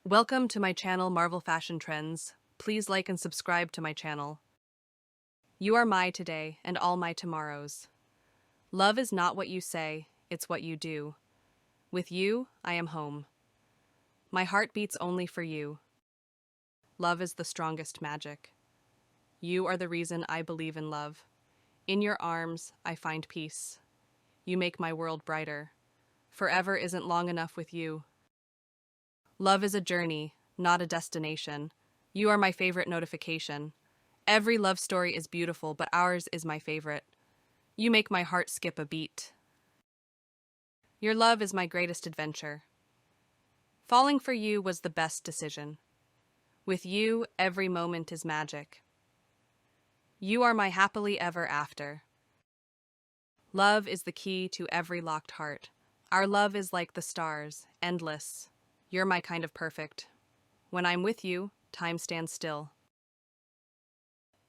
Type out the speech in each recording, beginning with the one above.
Welcome to my channel, Marvel Fashion Trends. Please like and subscribe to my channel. You are my today and all my tomorrows. Love is not what you say, it's what you do. With you, I am home. My heart beats only for you. Love is the strongest magic. You are the reason I believe in love. In your arms, I find peace. You make my world brighter. Forever isn't long enough with you. Love is a journey, not a destination. You are my favorite notification. Every love story is beautiful, but ours is my favorite. You make my heart skip a beat. Your love is my greatest adventure. Falling for you was the best decision. With you, every moment is magic. You are my happily ever after. Love is the key to every locked heart. Our love is like the stars, endless. You're my kind of perfect. When I'm with you, time stands still.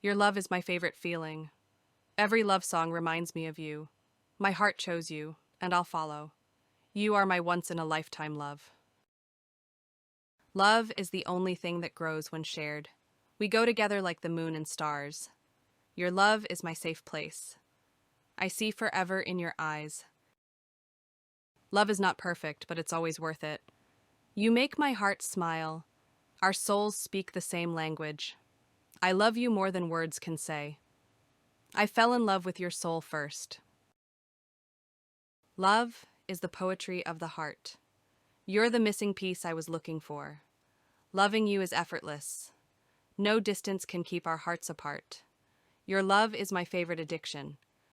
Your love is my favorite feeling. Every love song reminds me of you. My heart chose you, and I'll follow. You are my once-in-a-lifetime love. Love is the only thing that grows when shared. We go together like the moon and stars. Your love is my safe place. I see forever in your eyes. Love is not perfect, but it's always worth it. You make my heart smile. Our souls speak the same language. I love you more than words can say. I fell in love with your soul first. Love is the poetry of the heart. You're the missing piece I was looking for. Loving you is effortless. No distance can keep our hearts apart. Your love is my favorite addiction.